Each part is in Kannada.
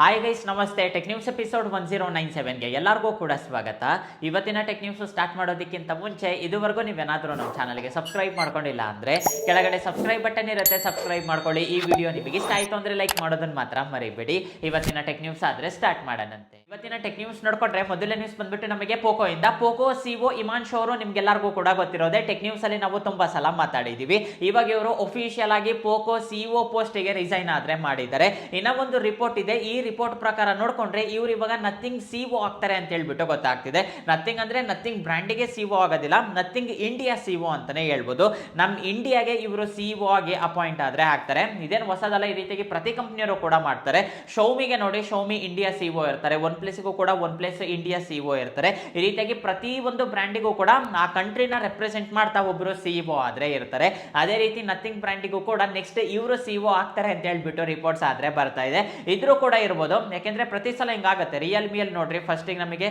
ಹಾಯ್ ಗೈಸ್, ನಮಸ್ತೆ. ಟೆಕ್ ನ್ಯೂಸ್ ಎಪಿಸೋಡ್ 1097ಗೆ ಎಲ್ಲರಿಗೂ ಕೂಡ ಸ್ವಾಗತ. ಇವತ್ತಿನ ಟೆಕ್ ನ್ಯೂಸ್ ಸ್ಟಾರ್ಟ್ ಮಾಡೋದಕ್ಕಿಂತ ಮುಂಚೆ ಇದುವರೆಗೂ ನೀವೇನಾದರೂ ನಮ್ಮ ಚಾನಲ್ಗೆ ಸಬ್ಸ್ಕ್ರೈಬ್ ಮಾಡ್ಕೊಂಡಿಲ್ಲ ಅಂದ್ರೆ ಕೆಳಗಡೆ ಸಬ್ಸ್ಕ್ರೈಬ್ ಬಟನ್ ಇರುತ್ತೆ, ಸಬ್ಸ್ಕ್ರೈಬ್ ಮಾಡ್ಕೊಳ್ಳಿ. ಈ ವಿಡಿಯೋ ನಿಮಗೆ ಇಷ್ಟ ಆಯ್ತು ಅಂದ್ರೆ ಲೈಕ್ ಮಾಡೋದನ್ನ ಮಾತ್ರ ಮರಿಬೇಡಿ. ಇವತ್ತಿನ ಟೆಕ್ ನ್ಯೂಸ್ ಆದ್ರೆ ಸ್ಟಾರ್ಟ್ ಮಾಡೋಣಂತೆ. ಇವತ್ತಿನ ಟೆಕ್ ನ್ಯೂಸ್ ನೋಡ್ಕೊಂಡ್ರೆ ಮೊದಲನೇ ನ್ಯೂಸ್ ಬಂದ್ಬಿಟ್ಟು ನಮಗೆ ಪೋಕೋ ಇಂದ. ಪೋಕೋ ಸಿಒ ಇಮಾನ್ಶು ಅವರು ನಿಮ್ಗೆಲ್ಲರಿಗೂ ಕೂಡ ಗೊತ್ತಿರೋದೆ. ಟೆಕ್ ನ್ಯೂಸ್ ಅಲ್ಲಿ ನಾವು ತುಂಬಾ ಸಲ ಮಾತಾಡಿದೀವಿ. ಇವಾಗ ಇವರು ಒಫಿಷಿಯಲ್ ಆಗಿ ಪೋಕೋ ಸಿಒ ಪೋಸ್ಟ್ ಗೆ ರಿಸೈನ್ ಆದ್ರೆ ಮಾಡಿದ್ದಾರೆ. ಇನ್ನ ಒಂದು ರಿಪೋರ್ಟ್ ಇದೆ. ಈ ರಿಪೋರ್ಟ್ ಪ್ರಕಾರ ನೋಡ್ಕೊಂಡ್ರೆ ಇವ್ರು ಇವಾಗ ನಥಿಂಗ್ ಸಿಒ ಆಗ್ತಾರೆ ಅಂತ ಹೇಳ್ಬಿಟ್ಟು ಗೊತ್ತಾಗ್ತಿದೆ. ನಥಿಂಗ್ ಅಂದ್ರೆ ನಥಿಂಗ್ ಬ್ರ್ಯಾಂಡಿಗೆ ಸಿಒ ಆಗೋದಿಲ್ಲ, ನಥಿಂಗ್ ಇಂಡಿಯಾ ಸಿಒ ಅಂತಾನೆ ಹೇಳ್ಬೋದು. ನಮ್ ಇಂಡಿಯಾಗೆ ಇವರು ಸಿಒ ಆಗಿ ಅಪಾಯಿಂಟ್ ಆದ್ರೆ ಆಗ್ತಾರೆ. ಇದೇನು ಹೊಸದಲ್ಲ, ಈ ರೀತಿಯಾಗಿ ಪ್ರತಿ ಕಂಪ್ನಿಯವರು ಕೂಡ ಮಾಡ್ತಾರೆ. ಶೌಮಿಗೆ ನೋಡಿ, ಶೌಮಿ ಇಂಡಿಯಾ ಸಿಒ ಇರ್ತಾರೆ. ಒನ್ ಪ್ಲಸ್ಗೂ ಕೂಡ ಒನ್ ಪ್ಲಸ್ ಇಂಡಿಯಾ ಸಿಒ ಇರ್ತಾರೆ. ಈ ರೀತಿಯಾಗಿ ಪ್ರತಿ ಒಂದು ಬ್ರ್ಯಾಂಡಿಗೂ ಕೂಡ ಆ ಕಂಟ್ರಿನ ರೆಪ್ರೆಸೆಂಟ್ ಮಾಡ್ತಾ ಒಬ್ರು ಸಿಇಒ ಆದ್ರೆ ಇರ್ತಾರೆ. ಅದೇ ರೀತಿ ನಥಿಂಗ್ ಬ್ರ್ಯಾಂಡಿಗೂ ಕೂಡ ನೆಕ್ಸ್ಟ್ ಇವರು ಸಿಇಒ ಆಗ್ತಾರೆ ಅಂತ ಹೇಳ್ಬಿಟ್ಟು ರಿಪೋರ್ಟ್ಸ್ ಆದ್ರೆ ಬರ್ತಾ ಇದೆ. ಇದ್ರೂ ಕೂಡ ಇರ್ಬೋದು, ಯಾಕೆಂದ್ರೆ ಪ್ರತಿ ಸಲ ಹಿಂಗಾಗುತ್ತೆ. ರಿಯಲ್ಮಿಯಲ್ಲಿ ನೋಡ್ರಿ, ಫಸ್ಟ್ ನಮಗೆ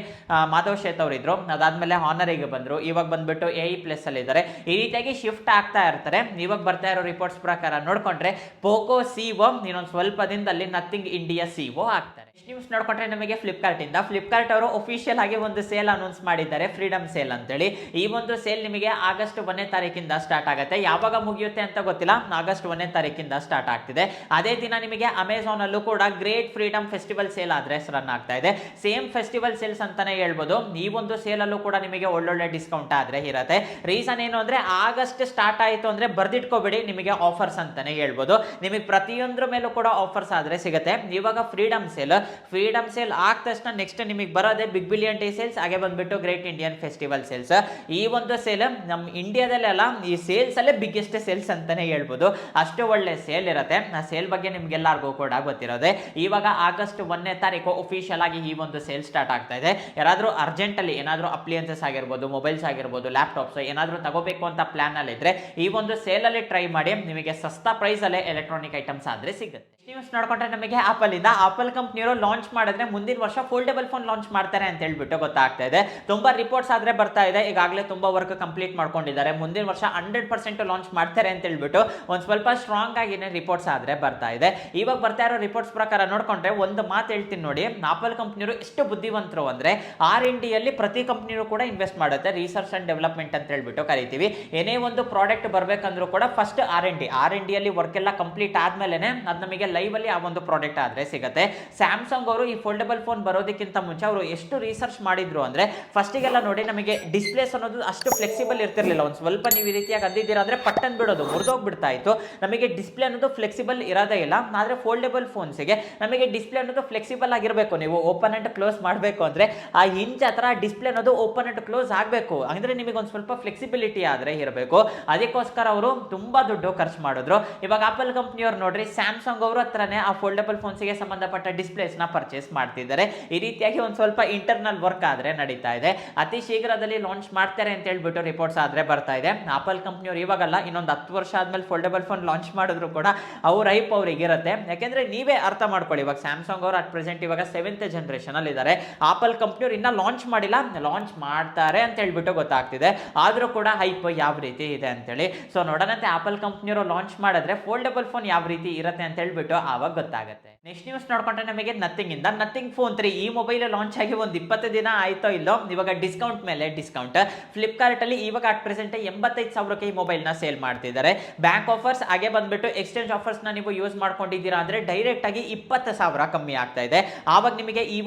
ಮಾಧವ್ ಶೇತ್ ಅವರು ಇದ್ರು, ಅದಾದ್ಮೇಲೆ ಹಾನರಿಗೆ ಬಂದ್ರು, ಇವಾಗ ಬಂದ್ಬಿಟ್ಟು ಎ ಪ್ಲಸ್ ಅಲ್ಲಿ ಇದ್ದಾರೆ. ಈ ರೀತಿಯಾಗಿ ಶಿಫ್ಟ್ ಆಗ್ತಾ ಇರ್ತಾರೆ. ಇವಾಗ ಬರ್ತಾ ಇರೋ ರಿಪೋರ್ಟ್ಸ್ ಪ್ರಕಾರ ನೋಡ್ಕೊಂಡ್ರೆ ಪೋಕೋ ಸಿಒ ಇನ್ನೊಂದು ಸ್ವಲ್ಪ ದಿನದಲ್ಲಿ ನಥಿಂಗ್ ಇಂಡಿಯಾ ಸಿಒ ಆಗ್ತಾರೆ. ನ್ಯೂಸ್ ನೋಡ್ಕೊಂಡ್ರೆ ನಮಗೆ ಫ್ಲಿಪ್ಕಾರ್ಟ್ ಇಂದ. ಫ್ಲಿಪ್ಕಾರ್ಟ್ ಅವರು ಒಫಿಷಿಯಲ್ ಆಗಿ ಒಂದು ಸೇಲ್ ಅನೌನ್ಸ್ ಮಾಡಿದ್ದಾರೆ, ಫ್ರೀಡಮ್ ಸೇಲ್ ಅಂತೇಳಿ. ಈ ಒಂದು ಸೇಲ್ ನಿಮಗೆ ಆಗಸ್ಟ್ 1ನೇ ತಾರೀಕಿಂದ ಸ್ಟಾರ್ಟ್ ಆಗುತ್ತೆ. ಯಾವಾಗ ಮುಗಿಯುತ್ತೆ ಅಂತ ಗೊತ್ತಿಲ್ಲ, ಆಗಸ್ಟ್ 1ನೇ ತಾರೀಕಿಂದ ಸ್ಟಾರ್ಟ್ ಆಗ್ತಿದೆ. ಅದೇ ದಿನ ನಿಮಗೆ ಅಮೆಝಾನ್ ಅಲ್ಲೂ ಕೂಡ ಗ್ರೇಟ್ ಫ್ರೀಡಮ್ ಫೆಸ್ಟಿವಲ್ ಸೇಲ್ ಆದ್ರೆ ರನ್ ಆಗ್ತಾ ಇದೆ. ಸೇಮ್ ಫೆಸ್ಟಿವಲ್ ಸೇಲ್ಸ್ ಅಂತಾನೆ ಹೇಳ್ಬೋದು. ಈ ಒಂದು ಸೇಲ್ ಅಲ್ಲೂ ಕೂಡ ನಿಮಗೆ ಒಳ್ಳೊಳ್ಳೆ ಡಿಸ್ಕೌಂಟ್ ಆದ್ರೆ ಇರುತ್ತೆ. ರೀಸನ್ ಏನು ಅಂದ್ರೆ ಆಗಸ್ಟ್ ಸ್ಟಾರ್ಟ್ ಆಯಿತು ಅಂದ್ರೆ ಬರ್ದಿಟ್ಕೋಬೇಡಿ, ನಿಮಗೆ ಆಫರ್ಸ್ ಅಂತಾನೆ ಹೇಳ್ಬೋದು. ನಿಮಗೆ ಪ್ರತಿಯೊಂದ್ರ ಮೇಲೂ ಕೂಡ ಆಫರ್ಸ್ ಆದ್ರೆ ಸಿಗುತ್ತೆ. ಇವಾಗ ಫ್ರೀಡಮ್ ಸೇಲ್ ಆದ ತಕ್ಷಣ ನೆಕ್ಸ್ಟ್ ನಿಮಗೆ ಬರೋದೇ ಬಿಗ್ ಬಿಲಿಯನ್ ಡೇ ಸೇಲ್ಸ್, ಹಾಗೆ ಬಂದ್ಬಿಟ್ಟು ಗ್ರೇಟ್ ಇಂಡಿಯನ್ ಫೆಸ್ಟಿವಲ್ ಸೇಲ್ಸ್. ಈ ಒಂದು ಸೇಲ್ ನಮ್ಮ ಇಂಡಿಯಾದಲ್ಲೆಲ್ಲ ಈ ಸೇಲ್ಸ್ ಅಲ್ಲೇ ಬಿಗ್ಗೆಸ್ಟ್ ಸೇಲ್ಸ್ ಅಂತಾನೆ ಹೇಳ್ಬೋದು. ಅಷ್ಟು ಒಳ್ಳೆ ಸೇಲ್ ಇರುತ್ತೆ. ಆ ಸೇಲ್ ಬಗ್ಗೆ ನಿಮ್ಗೆಲ್ಲರಿಗೂ ಕೂಡ ಗೊತ್ತಿರೋದೆ. ಇವಾಗ ಆಗಸ್ಟ್ 1ನೇ ತಾರೀಕು ಒಫಿಷಿಯಲ್ ಆಗಿ ಈ ಒಂದು ಸೇಲ್ ಸ್ಟಾರ್ಟ್ ಆಗ್ತಾ ಇದೆ. ಯಾರಾದ್ರೂ ಅರ್ಜೆಂಟ್ ಅಲ್ಲಿ ಏನಾದ್ರೂ ಅಪ್ಲಿಯನ್ಸಸ್ ಆಗಿರ್ಬೋದು, ಮೊಬೈಲ್ಸ್ ಆಗಿರ್ಬೋದು, ಲ್ಯಾಪ್ಟಾಪ್ಸ್ ಏನಾದ್ರೂ ತಗೋಬೇಕು ಅಂತ ಪ್ಲಾನ್ ಅಲ್ಲಿ ಇದ್ರೆ ಈ ಒಂದು ಸೇಲ್ ಅಲ್ಲಿ ಟ್ರೈ ಮಾಡಿ. ನಿಮಗೆ ಸಸ್ತಾ ಪ್ರೈಸ್ ಅಲ್ಲೇ ಎಲೆಕ್ಟ್ರಾನಿಕ್ ಐಟಮ್ಸ್ ಆದ್ರೆ ಸಿಗುತ್ತೆ. ನ್ಯೂಸ್ ನೋಡ್ಕೊಂಡ್ರೆ ನಮಗೆ ಆಪಲ್ ಇಂದ. ಆಪಲ್ ಕಂಪ್ನಿಯವರು ಲಾಂಚ್ ಮಾಡಿದ್ರೆ ಮುಂದಿನ ವರ್ಷ ಫೋಲ್ಡೇಬಲ್ ಫೋನ್ ಲಾಂಚ್ ಮಾಡ್ತಾರೆ ಅಂತ ಹೇಳ್ಬಿಟ್ಟು ಗೊತ್ತಾಗ್ತಾ ಇದೆ. ತುಂಬಾ ರಿಪೋರ್ಟ್ಸ್ ಆದ್ರೆ ಬರ್ತಾ ಇದೆ. ಈಗಾಗಲೇ ತುಂಬಾ ವರ್ಕ್ ಕಂಪ್ಲೀಟ್ ಮಾಡ್ಕೊಂಡಿದ್ದಾರೆ. ಮುಂದಿನ ವರ್ಷ 100% ಲಾಂಚ್ ಮಾಡ್ತಾರೆ ಅಂತ ಹೇಳ್ಬಿಟ್ಟು ಒಂದ್ ಸ್ವಲ್ಪ ಸ್ಟ್ರಾಂಗ್ ಆಗಿನೇ ರಿಪೋರ್ಟ್ಸ್ ಆದ್ರೆ ಬರ್ತಾ ಇದೆ. ಇವಾಗ ಬರ್ತಾ ಇರೋ ರಿಪೋರ್ಟ್ಸ್ ಪ್ರಕಾರ ನೋಡ್ಕೊಂಡ್ರೆ ಒಂದು ಮಾತು ಹೇಳ್ತೀನಿ ನೋಡಿ, ಆಪಲ್ ಕಂಪ್ನಿಯವರು ಎಷ್ಟು ಬುದ್ಧಿವಂತರು ಅಂದ್ರೆ R&D ಯಲ್ಲಿ ಪ್ರತಿ ಕಂಪ್ನಿಯೂ ಕೂಡ ಇನ್ವೆಸ್ಟ್ ಮಾಡುತ್ತೆ. ರಿಸರ್ಚ್ ಅಂಡ್ ಡೆವಲಪ್ಮೆಂಟ್ ಅಂತ ಹೇಳ್ಬಿಟ್ಟು ಕರಿತೀವಿ. ಏನೇ ಒಂದು ಪ್ರಾಡಕ್ಟ್ ಬರ್ಬೇಕಂದ್ರೂ ಕೂಡ ಫಸ್ಟ್ R&D ಯಲ್ಲಿ ವರ್ಕ್ ಎಲ್ಲ ಕಂಪ್ಲೀಟ್ ಆದ್ಮೇಲೆ ಅದು ನಮಗೆ ಲೈವ್ ಅಲ್ಲಿ ಆ ಒಂದು ಪ್ರಾಡಕ್ಟ್ ಆದ್ರೆ ಸಿಗುತ್ತೆ. ಸ್ಯಾಮ್ಸಂಗ್ ಅವರು ಈ ಫೋಲ್ಡಬಲ್ ಫೋನ್ ಬರೋದಕ್ಕಿಂತ ಮುಂಚೆ ಅವರು ಎಷ್ಟು ರಿಸರ್ಚ್ ಮಾಡಿದ್ರು ಅಂದ್ರೆ ಫಸ್ಟಿಗೆಲ್ಲ ನೋಡಿ, ನಮಗೆ ಡಿಸ್ಪ್ಲೇಸ್ ಅನ್ನೋದು ಅಷ್ಟು ಫ್ಲೆಕ್ಸಿಬಲ್ ಇರ್ತಿರ್ಲಿಲ್ಲ. ಒಂದು ಸ್ವಲ್ಪ ನೀವು ಈ ರೀತಿಯಾಗಿ ಅಂದಿದ್ದೀರಾ ಅಂದ್ರೆ ಪಟ್ಟನ್ ಬಿಡೋದು, ಮುರಿದೋಗ್ಬಿಡ್ತಾ ಇತ್ತು. ನಮಗೆ ಡಿಸ್ಪ್ಲೇ ಅನ್ನೋದು ಫ್ಲೆಕ್ಸಿಬಲ್ ಇರೋದೇ ಇಲ್ಲ. ಆದ್ರೆ ಫೋಲ್ಡಬಲ್ ಫೋನ್ಸ್ಗೆ ನಮಗೆ ಡಿಸ್ಪ್ಲೇ ಅನ್ನೋದು ಫ್ಲೆಕ್ಸಿಬಲ್ ಆಗಿರಬೇಕು. ನೀವು ಓಪನ್ ಅಂಡ್ ಕ್ಲೋಸ್ ಮಾಡಬೇಕು ಅಂದ್ರೆ ಆ ಹಿಂಜ್ ಹತ್ರ ಡಿಸ್ಪ್ಲೇ ಅನ್ನೋದು ಓಪನ್ ಅಂಡ್ ಕ್ಲೋಸ್ ಆಗಬೇಕು. ಅಂದ್ರೆ ನಿಮಗೆ ಒಂದು ಸ್ವಲ್ಪ ಫ್ಲೆಕ್ಸಿಬಿಲಿಟಿ ಆದ್ರೆ ಇರಬೇಕು. ಅದಕ್ಕೋಸ್ಕರ ಅವರು ತುಂಬಾ ದುಡ್ಡು ಖರ್ಚು ಮಾಡಿದ್ರು. ಇವಾಗ ಆಪಲ್ ಕಂಪ್ನಿಯವರು ನೋಡ್ರಿ, ಸ್ಯಾಮ್ಸಂಗ್ ಅವರು ಹತ್ರನೇ ಆ ಫೋಲ್ಡಬಲ್ ಫೋನ್ಸ್ಗೆ ಸಂಬಂಧಪಟ್ಟ ಡಿಸ್ಪ್ಲೇಸ್ ನ ಪರ್ಚೇಸ್ ಮಾಡ್ತಿದ್ದಾರೆ. ಈ ರೀತಿಯಾಗಿ ಒಂದು ಸ್ವಲ್ಪ ಇಂಟರ್ನಲ್ ವರ್ಕ್ ಆದ್ರೆ ನಡೀತಾ ಇದೆ. ಅತಿ ಶೀಘ್ರದಲ್ಲಿ ಲಾಂಚ್ ಮಾಡ್ತಾರೆ ಅಂತ ಹೇಳ್ಬಿಟ್ಟು ರಿಪೋರ್ಟ್ಸ್ ಆದ್ರೆ ಬರ್ತಾ ಇದೆ. ಆಪಲ್ ಕಂಪ್ನಿಯವರು ಇವಾಗಲ್ಲ, ಇನ್ನೊಂದು 10 ವರ್ಷ ಆದ್ಮೇಲೆ ಫೋಲ್ಡಬಲ್ ಫೋನ್ ಲಾಂಚ್ ಮಾಡಿದ್ರು ಕೂಡ ಅವ್ರ ಹೈಪ್ ಅವ್ರಿಗೆ ಇರುತ್ತೆ. ಯಾಕೆಂದ್ರೆ ನೀವೇ ಅರ್ಥ ಮಾಡ್ಕೊಳ್ಳಿ, ಇವಾಗ ಸ್ಯಾಮ್ಸಂಗ್ ಅವರು ಅಟ್ ಪ್ರೆಸೆಂಟ್ ಇವಾಗ 7th ಜನರೇಷನ್ ಅಲ್ಲಿ ಇದ್ದಾರೆ. ಆಪಲ್ ಕಂಪ್ನಿಯವರು ಇನ್ನ ಲಾಂಚ್ ಮಾಡಿಲ್ಲ, ಲಾಂಚ್ ಮಾಡ್ತಾರೆ ಅಂತ ಹೇಳ್ಬಿಟ್ಟು ಗೊತ್ತಾಗ್ತಿದೆ. ಆದ್ರೂ ಕೂಡ ಹೈಪ್ ಯಾವ ರೀತಿ ಇದೆ ಅಂತೇಳಿ. ಸೊ ನೋಡೋಣಂತೆ ಆಪಲ್ ಕಂಪ್ನಿಯವರು ಲಾಂಚ್ ಮಾಡಿದ್ರೆ ಫೋಲ್ಡಬಲ್ ಫೋನ್ ಯಾವ ರೀತಿ ಇರುತ್ತೆ ಅಂತ ಹೇಳ್ಬಿಟ್ಟು ಆವಾಗ ಗೊತ್ತಾಗುತ್ತೆ. ನೆಕ್ಸ್ಟ್ ನ್ಯೂಸ್ ನೋಡ್ಕೊಂಡ್ರೆ ನಮಗೆ ನಥಿಂಗ್ ಇಂದ. ನಥಿಂಗ್ ಫೋನ್ 3 ಈ ಮೊಬೈಲ್ ಲಾಂಚ್ ಆಗಿ ಒಂದು 20 ದಿನ ಆಯ್ತೋ ಇಲ್ಲೋ, ಇವಾಗ ಡಿಸ್ಕೌಂಟ್ ಮೇಲೆ ಡಿಸ್ಕೌಂಟ್. ಫ್ಲಿಪ್ಕಾರ್ಟ್ ಅಲ್ಲಿ ಇವಾಗ ಅಟ್ ಪ್ರೆಸೆಂಟ್ 85,000ಕ್ಕೆ ಈ ಮೊಬೈಲ್ ನ ಸೇಲ್ ಮಾಡ್ತಿದ್ದಾರೆ. ಬ್ಯಾಂಕ್ ಆಫರ್ಸ್ ಹಾಗೆ ಬಂದ್ಬಿಟ್ಟು ಎಕ್ಸ್ಚೇಂಜ್ ಆಫರ್ಸ್ ನ ನೀವು ಯೂಸ್ ಮಾಡ್ಕೊಂಡಿದ್ದೀರಾ ಅಂದ್ರೆ ಡೈರೆಕ್ಟ್ ಆಗಿ 20,000 ಕಮ್ಮಿ ಆಗ್ತಾ ಇದೆ. ಆವಾಗ ನಿಮಗೆ ಈ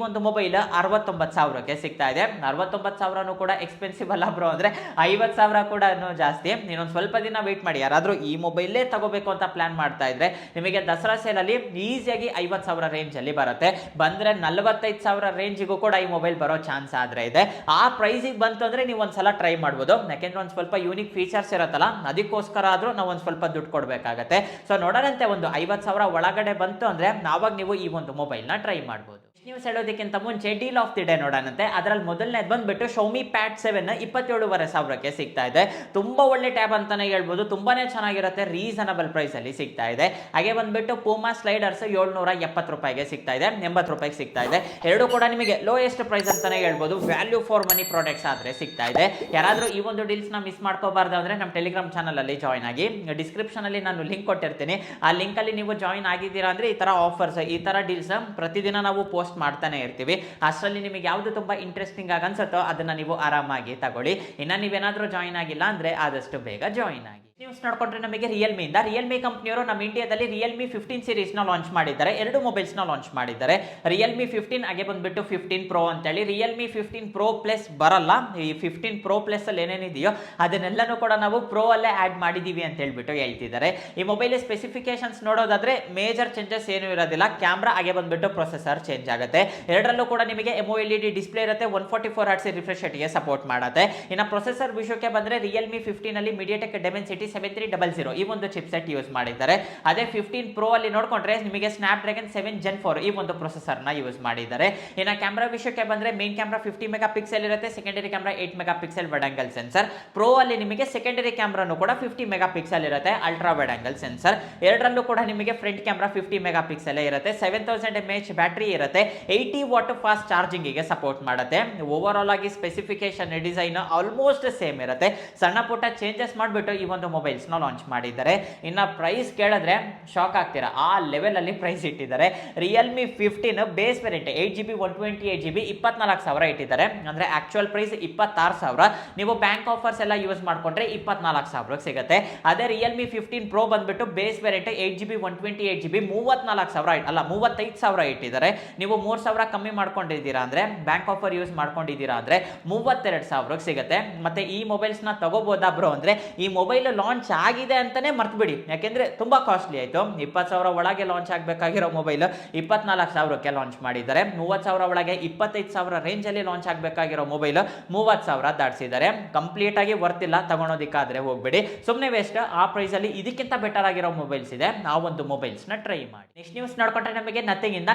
ಒಂದು ಮೊಬೈಲ್ 69,000ಕ್ಕೆ ಸಿಗ್ತಾ ಇದೆ. 69,000 ಕೂಡ ಎಕ್ಸ್ಪೆನ್ಸಿವ್ ಅಲ್ಲ ಬ್ರೋ, ಅಂದ್ರೆ 50,000 ಕೂಡ ಜಾಸ್ತಿ. ಇನ್ನೊಂದು ಸ್ವಲ್ಪ ದಿನ ವೇಟ್ ಮಾಡಿ. ಯಾರಾದ್ರೂ ಈ ಮೊಬೈಲೇ ತಗೋಬೇಕು ಅಂತ ಪ್ಲಾನ್ ಮಾಡ್ತಾ ಇದ್ರೆ ನಿಮಗೆ ದಸರಾ ಸೇಲ್ ಅಲ್ಲಿ ಈಸಿಯಾಗಿ 50,000 ರೇಂಜ್ ಅಲ್ಲಿ ಬರುತ್ತೆ. ಬಂದ್ರೆ 45,000 ರೇಂಜಿಗೂ ಕೂಡ ಈ ಮೊಬೈಲ್ ಬರೋ ಚಾನ್ಸ್ ಆದ್ರೆ ಇದೆ. ಆ ಪ್ರೈಸಿಗೆ ಬಂತು ಅಂದ್ರೆ ನೀವು ಒಂದ್ಸಲ ಟ್ರೈ ಮಾಡ್ಬೋದು. ಯಾಕೆಂದ್ರೆ ಒಂದ್ ಸ್ವಲ್ಪ ಯೂನಿಕ್ ಫೀಚರ್ಸ್ ಇರುತ್ತಲ್ಲ, ಅದಕ್ಕೋಸ್ಕರ ಆದ್ರೂ ನಾವು ಒಂದ್ ಸ್ವಲ್ಪ ದುಡ್ಡು ಕೊಡ್ಬೇಕಾಗತ್ತೆ. ಸೊ ನೋಡೋಣಂತೆ, ಒಂದು 50,000 ಒಳಗಡೆ ಬಂತು ಅಂದ್ರೆ ನಾವಾಗ ನೀವು ಈ ಒಂದು ಮೊಬೈಲ್ ನ ಟ್ರೈ ಮಾಡ್ಬೋದು. ನ್ಯೂಸ್ ಹೇಳೋದಕ್ಕಿಂತ ಮುಂಚೆ ಡೀಲ್ ಆಫ್ ದಿ ಡೇ ನೋಡೋಣಂತೆ. ಅದರಲ್ಲಿ ಮೊದಲನೇದು ಬಂದ್ಬಿಟ್ಟು Xiaomi Pad 7 27,500ಕ್ಕೆ ಸಿಗ್ತಾ ಇದೆ. ತುಂಬಾ ಒಳ್ಳೆ ಟ್ಯಾಬ್ ಅಂತಾನೆ ಹೇಳ್ಬೋದು, ತುಂಬಾನೇ ಚೆನ್ನಾಗಿರುತ್ತೆ, ರೀಸನಬಲ್ ಪ್ರೈಸ್ ಅಲ್ಲಿ ಸಿಗ್ತಾ ಇದೆ. ಹಾಗೆ ಬಂದ್ಬಿಟ್ಟು Puma ಸ್ಲೈಡರ್ಸ್ 770 ರೂಪಾಯಿಗೆ ಸಿಗ್ತಾ ಇದೆ, 80 ರೂಪಾಯಿಗೆ ಸಿಗ್ತಾ ಇದೆ. ಎರಡು ಕೂಡ ನಿಮಗೆ ಲೋಯೆಸ್ಟ್ ಪ್ರೈಸ್ ಅಂತಾನೆ ಹೇಳ್ಬೋದು, ವ್ಯಾಲ್ಯೂ ಫಾರ್ ಮನಿ ಪ್ರಾಡಕ್ಟ್ಸ್ ಆದ್ರೆ ಸಿಗ್ತಾ ಇದೆ. ಯಾರಾದ್ರೂ ಈ ಒಂದು ಡೀಲ್ಸ್ ನ ಮಿಸ್ ಮಾಡ್ಕೋಬಾರ್ದು ಅಂದ್ರೆ ನಮ್ಮ ಟೆಲಿಗ್ರಾಮ್ ಚಾನಲ್ ಅಲ್ಲಿ ಜಾಯ್ನ್ ಆಗಿ, ಡಿಸ್ಕ್ರಿಪ್ಷನ್ ಅಲ್ಲಿ ನಾನು ಲಿಂಕ್ ಕೊಟ್ಟಿರ್ತೀನಿ. ಆ ಲಿಂಕ್ ಅಲ್ಲಿ ನೀವು ಜಾಯ್ನ್ ಆಗಿದ್ದೀರಾ ಅಂದ್ರೆ ಈ ತರ ಆಫರ್ಸ್, ಈ ತರ ಡೀಲ್ಸ್ ಪ್ರತಿದಿನ ನಾವು ಪೋಸ್ಟ್ ಮಾಡ್ತಾನೆ ಇರ್ತೀವಿ. ಅಷ್ಟರಲ್ಲಿ ನಿಮಗೆ ಯಾವ್ದು ತುಂಬಾ ಇಂಟ್ರೆಸ್ಟಿಂಗ್ ಆಗಿ ಅನ್ಸುತ್ತೋ ಅದನ್ನ ನೀವು ಆರಾಮಾಗಿ ತಗೊಳ್ಳಿ. ಇನ್ನ ನೀವೇನಾದ್ರೂ ಜಾಯ್ನ್ ಆಗಿಲ್ಲ ಅಂದ್ರೆ ಆದಷ್ಟು ಬೇಗ ಜಾಯ್ನ್ ಆಗಿ. ನ್ಯೂಸ್ ನೋಡ್ಕೊಂಡ್ರೆ ನಮಗೆ ರಿಯಲ್ಮಿ ಕಂಪ್ನಿಯವರು ನಮ್ಮ ಇಂಡಿಯಾದಲ್ಲಿ ರಿಯಲ್ಮಿ 15 ಸೀರೀಸ್ ನ ಲಾಂಚ್ ಮಾಡಿದ್ದಾರೆ. ಎರಡು ಮೊಬೈಲ್ಸ್ ನ ಲಾಂಚ್ ಮಾಡಿದ್ದಾರೆ, ರಿಯಲ್ಮಿ 15 ಹಾಗೆ ಬಂದ್ಬಿಟ್ಟು 15 Pro ಅಂತೇಳಿ. ರಿಯಲ್ಮಿ 15 Pro Plus ಬರಲ್ಲ, ಈ 15 Pro Plus ಅಲ್ಲಿ ಏನೇನಿದೆಯೋ ಅದನ್ನೆಲ್ಲನೂ ಕೂಡ ನಾವು ಪ್ರೋ ಅಲ್ಲೇ ಆಡ್ ಮಾಡಿದೀವಿ ಅಂತ ಹೇಳ್ಬಿಟ್ಟು ಹೇಳ್ತಿದ್ದಾರೆ. ಈ ಮೊಬೈಲ್ ಸ್ಪೆಸಿಫಿಕೇಶನ್ಸ್ ನೋಡೋದಾದ್ರೆ ಮೇಜರ್ ಚೇಂಜಸ್ ಏನು ಇರೋದಿಲ್ಲ, ಕ್ಯಾಮ್ರಾ ಹಾಗೆ ಬಂದ್ಬಿಟ್ಟು ಪ್ರೊಸೆಸರ್ ಚೇಂಜ್ ಆಗುತ್ತೆ. ಎರಡರಲ್ಲೂ ಕೂಡ ನಿಮಗೆ AMOLED ಡಿಸ್ಪ್ಲೇ ಇರುತ್ತೆ, 144 Hz ರಿಫ್ರೆಶ್ ರೇಟ್ ಗೆ ಸಪೋರ್ಟ್ ಮಾಡುತ್ತೆ. ಇನ್ನು ಪ್ರೊಸೆಸರ್ ವಿಷಯಕ್ಕೆ ಬಂದ್ರೆ ರಿಯಲ್ಮಿ 15 ಅಲ್ಲಿ MediaTek Dimensity 7300 ಈ ಒಂದು ಚಿಪ್ಸೆಟ್ ಯೂಸ್ ಮಾಡಿದ್ದಾರೆ. ಅದೇ 15 Pro ಅಲ್ಲಿ ನೋಡ್ಕೊಂಡ್ರೆ ನಿಮಗೆ Snapdragon 7 Gen 4 ಈ ಒಂದು ಪ್ರೊಸೆಸರ್ ನ ಯೂಸ್ ಮಾಡಿದ್ದಾರೆ. ಇನ್ನು ಕ್ಯಾಮ್ರಾ ವಿಷಯಕ್ಕೆ ಬಂದ್ರೆ ಮೇನ್ ಕ್ಯಾಮ್ರಾ 50 ಮೆಗಾ ಪಿಕ್ಸೆಲ್ ಇರುತ್ತೆ, secondary camera 8 mega pixel wide angle sensor. Pro ಅಲ್ಲಿ ನಿಮಗೆ ಸೆಕೆಂಡರಿ ಕ್ಯಾಮ್ರಾನು ಕೂಡ 50 ಮೆಗಾ ಪಿಕ್ಸೆಲ್ ಇರುತ್ತೆ, ಅಲ್ಟ್ರಾ ವೈಡ್ ಆಂಗಲ್ ಸೆನ್ಸರ್. ಎರಡರಲ್ಲೂ ಕೂಡ ನಿಮಗೆ ಫ್ರಂಟ್ ಕ್ಯಾಮ್ರಾ 50 ಮೆಗಾ ಪಿಕ್ಸೆಲ್ ಇರುತ್ತೆ, 7000 mAh ಬ್ಯಾಟರಿ ಇರುತ್ತೆ, 80 ವಾಟ್ ಫಾಸ್ಟ್ ಚಾರ್ಜಿಂಗ್ ಗೆ ಸಪೋರ್ಟ್ ಮಾಡುತ್ತೆ. ಓವರ್ ಆಲ್ ಆಗಿ ಸ್ಪೆಸಿಫಿಕೇಶನ್ ಡಿಸೈನ್ ಆಲ್ಮೋಸ್ಟ್ ಸೇಮ್ ಇರುತ್ತೆ, ಸಣ್ಣ ಪುಟ್ಟ ಚೇಂಜಸ್ ಮಾಡಿಬಿಟ್ಟು ಈ ಒಂದು ಮೊಬೈಲ್ಸ್ ನ ಲಾಂಚ್ ಮಾಡಿದ್ದಾರೆ. ಇನ್ನ ಪ್ರೈಸ್ ಕೇಳಿದ್ರೆ ಶಾಕ್ ಆಗ್ತೀರಾ, ಆ ಲೆವೆಲ್ ಅಲ್ಲಿ ಪ್ರೈಸ್ ಇಟ್ಟಿದ್ದಾರೆ. Realme 15 base variant 8GB 128GB 24,000 ಇಟ್ಟಿದ್ದಾರೆ, ಅಂದ್ರೆ ಆಕ್ಚುಯಲ್ ಪ್ರೈಸ್ 26,000. ನೀವು ಬ್ಯಾಂಕ್ ಆಫರ್ಸ್ ಎಲ್ಲ ಯೂಸ್ ಮಾಡ್ಕೊಂಡ್ರೆ 24,000 ಸಿಗುತ್ತೆ. ಅದೇ ರಿಯಲ್ಮಿ 15 Pro ಬಂದ್ಬಿಟ್ಟು ಬೇಸ್ ವೇರಿಯಂಟ್ 8GB 128GB 34,000 ಅಲ್ಲ 35,000 ಇಟ್ಟಿದ್ದಾರೆ. ನೀವು 3,000 ಕಮ್ಮಿ ಮಾಡ್ಕೊಂಡಿದ್ದೀರಾ ಅಂದ್ರೆ, ಬ್ಯಾಂಕ್ ಆಫರ್ ಯೂಸ್ ಮಾಡ್ಕೊಂಡಿದ್ದೀರಾ ಅಂದ್ರೆ 32,000 ಸಿಗುತ್ತೆ. ಮತ್ತೆ ಈ ಮೊಬೈಲ್ಸ್ ನ ತಗೋಬೋದಾ ಬ್ರೋ ಅಂದ್ರೆ, ಈ ಮೊಬೈಲ್ ಲಾಂಚ್ ಆಗಿದೆ ಅಂತಾನೆ ಮರ್ತ್ಬಿಡಿ, ಯಾಕೆಂದ್ರೆ ತುಂಬಾ ಕಾಸ್ಟ್ಲಿ ಆಯ್ತು. 20,000 ಒಳಗೆ ಲಾಂಚ್ ಆಗಬೇಕಾಗಿರೋ ಮೊಬೈಲ್ 24,000ಕ್ಕೆ ಲಾಂಚ್ ಮಾಡಿದ್ದಾರೆ. 30,000 ಒಳಗೆ 25,000 ರೇಂಜ್ ಅಲ್ಲಿ ಲಾಂಚ್ ಆಗಬೇಕಾಗಿರೋ ಮೊಬೈಲ್ 30,000 ದಾಟಿಸಿದ್ದಾರೆ. ಕಂಪ್ಲೀಟ್ ಆಗಿ ವರ್ತ್ ಇಲ್ಲ, ತಗೊಳೋದಿಕ್ಕಾದ್ರೆ ಹೋಗ್ಬೇಡಿ, ಸುಮ್ಮನೆ ವೇಸ್ಟ್. ಆ ಪ್ರೈಸ್ ಅಲ್ಲಿ ಇದಕ್ಕಿಂತ ಬೆಟರ್ ಆಗಿರೋ ಮೊಬೈಲ್ಸ್ ಇದೆ, ಆ ಒಂದು ಮೊಬೈಲ್ಸ್ ನ ಟ್ರೈ ಮಾಡಿ. ನೆಕ್ಸ್ಟ್ ನ್ಯೂಸ್ ನೋಡ್ಕೊಂಡ್ರೆ ನಮಗೆ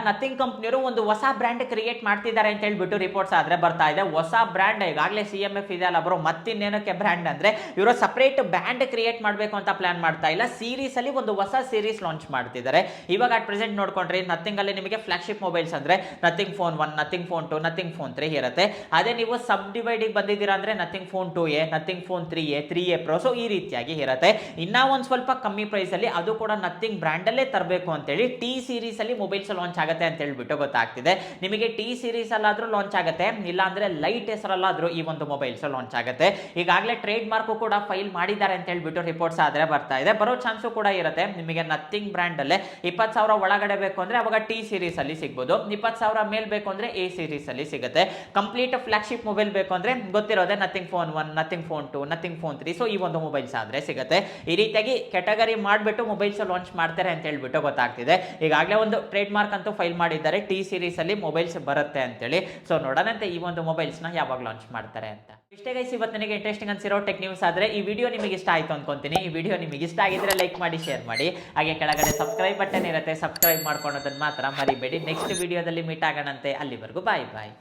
ನಥಿಂಗ್ ಕಂಪ್ನಿಯವರು ಒಂದು ಹೊಸ ಬ್ರ್ಯಾಂಡ್ ಕ್ರಿಯೇಟ್ ಮಾಡ್ತಿದ್ದಾರೆ ಅಂತ ಹೇಳ್ಬಿಟ್ಟು ರಿಪೋರ್ಟ್ಸ್ ಆದ್ರೆ ಬರ್ತಾ ಇದೆ. ಹೊಸ ಬ್ರ್ಯಾಂಡ್ ಈಗಾಗಲೇ CMF ಇದೆ ಅಲ್ಲ ಬ್ರೋ, ಮತ್ತಿನ್ನೇನಕ್ಕೆ ಬ್ರ್ಯಾಂಡ್ ಅಂದ್ರೆ ಇವರು ಸಪರೇಟ್ ಬ್ರ್ಯಾಂಡ್ ಕ್ರಿಯೇಟ್ ಮಾಡಬೇಕು ಅಂತ ಪ್ಲಾನ್ ಮಾಡ್ತಾ ಇಲ್ಲ, ಸೀರೀಸ್ ಅಲ್ಲಿ ಒಂದು ಹೊಸ ಸೀರೀಸ್ ಲಾಂಚ್ ಮಾಡ್ತಿದ್ದಾರೆ. ಇವಾಗ ಅಟ್ ಪ್ರೆಸೆಂಟ್ ನೋಡ್ಕೊಂಡ್ರೆ ನಥಿಂಗ್ ಅಲ್ಲಿ ನಿಮಗೆ ಫ್ಲಾಗ್ಶಿಪ್ ಮೊಬೈಲ್ಸ್ ಅಂದ್ರೆ nothing phone 1, Nothing phone 2, Nothing phone 3 ಇರುತ್ತೆ. ಅದೇ ನೀವು ಸಬ್ ಡಿವೈಡ್ ಬಂದಿದ್ದೀರಾ ಅಂದ್ರೆ nothing phone 2A, nothing phone 3A Pro, so ಈ ರೀತಿಯಾಗಿ ಇರುತ್ತೆ. ಇನ್ನ ಒಂದ್ ಸ್ವಲ್ಪ ಕಮ್ಮಿ ಪ್ರೈಸ್ ಅಲ್ಲಿ, ಅದು ಕೂಡ ನಥಿಂಗ್ ಬ್ರ್ಯಾಂಡ್ ಅಲ್ಲೇ ತರಬೇಕು ಅಂತೇಳಿ ಟಿ ಸೀರೀಸ್ ಅಲ್ಲಿ ಮೊಬೈಲ್ಸ್ ಲಾಂಚ್ ಆಗುತ್ತೆ ಅಂತ ಹೇಳ್ಬಿಟ್ಟು ಗೊತ್ತಾಗ್ತಿದೆ. ನಿಮಗೆ ಟಿ ಸೀರೀಸ್ ಅಲ್ಲಾದ್ರೂ ಲಾಂಚ್ ಆಗುತ್ತೆ, ಇಲ್ಲ ಅಂದ್ರೆ ಲೈಟ್ ಹೆಸರಲ್ಲಾದ್ರೂ ಈ ಒಂದು ಮೊಬೈಲ್ಸ್ ಲಾಂಚ್ ಆಗುತ್ತೆ. ಈಗಾಗಲೇ ಟ್ರೇಡ್ ಮಾರ್ಕ್ ಕೂಡ ಫೈಲ್ ಮಾಡಿದ್ದಾರೆ ಅಂತ ಹೇಳ್ಬಿಟ್ಟು ರಿಪೋರ್ಟ್ಸ್ ಆದ್ರೆ ಬರ್ತಾ ಇದೆ, ಬರೋ ಚಾನ್ಸು ಕೂಡ ಇರುತ್ತೆ. ನಿಮಗೆ ನಥಿಂಗ್ ಬ್ರ್ಯಾಂಡ್ ಅಲ್ಲೇ 20,000 ಒಳಗಡೆ ಬೇಕು ಅಂದ್ರೆ ಅವಾಗ ಟಿ ಸೀರೀಸ್ ಅಲ್ಲಿ ಸಿಗ್ಬೋದು, 20,000 ಮೇಲ್ ಬೇಕು ಅಂದ್ರೆ ಎ ಸೀರೀಸ್ ಅಲ್ಲಿ ಸಿಗುತ್ತೆ. ಕಂಪ್ಲೀಟ್ ಫ್ಲಾಗ್ಶಿಪ್ ಮೊಬೈಲ್ ಬೇಕು ಅಂದ್ರೆ ಗೊತ್ತಿರೋದೆ Nothing phone 1, Nothing phone 2, Nothing phone 3, so ಈ ಒಂದು ಮೊಬೈಲ್ಸ್ ಆದ್ರೆ ಸಿಗುತ್ತೆ. ಈ ರೀತಿಯಾಗಿ ಕ್ಯಾಟಗರಿ ಮಾಡಿಬಿಟ್ಟು ಮೊಬೈಲ್ಸ್ ಲಾಂಚ್ ಮಾಡ್ತಾರೆ ಅಂತ ಹೇಳ್ಬಿಟ್ಟು ಗೊತ್ತಾಗ್ತಿದೆ. ಈಗಾಗಲೇ ಒಂದು ಟ್ರೇಡ್ ಮಾರ್ಕ್ ಅಂತೂ ಫೈಲ್ ಮಾಡಿದ್ದಾರೆ, ಟಿ ಸೀರೀಸ್ ಅಲ್ಲಿ ಮೊಬೈಲ್ಸ್ ಬರುತ್ತೆ ಅಂತೇಳಿ. ಸೊ ನೋಡೋಣಂತೆ ಈ ಒಂದು ಮೊಬೈಲ್ಸ್ ನ ಯಾವಾಗ ಲಾಂಚ್ ಮಾಡ್ತಾರೆ ಅಂತ. ಇಷ್ಟೇ ಗೈಸ್ ಇವತ್ತು ನನಗೆ ಇಂಟ್ರೆಸ್ಟಿಂಗ್ ಅನ್ಸಿರೋ ಟೆಕ್ ನ್ಯೂಸ್. ಆದ್ರೆ ಈ ವಿಡಿಯೋ ನಿಮಗೆ ಇಷ್ಟ ಆಯ್ತು ಅನ್ಕೊಂತೀನಿ. ಈ ವಿಡಿಯೋ ನಿಮಗೆ ಇಷ್ಟ ಆಗಿದ್ರೆ ಲೈಕ್ ಮಾಡಿ, ಶೇರ್ ಮಾಡಿ, ಹಾಗೆ ಕೆಳಗಡೆ ಸಬ್ಸ್ಕ್ರೈಬ್ ಬಟನ್ ಇರುತ್ತೆ, ಸಬ್ಸ್ಕ್ರೈಬ್ ಮಾಡ್ಕೊಳೋದನ್ನ ಮಾತ್ರ ಮರಿಬೇಡಿ. ನೆಕ್ಸ್ಟ್ ವಿಡಿಯೋದಲ್ಲಿ ಮೀಟ್ ಆಗೋಣಂತೆ, ಅಲ್ಲಿವರೆಗೂ ಬಾಯ್ ಬಾಯ್.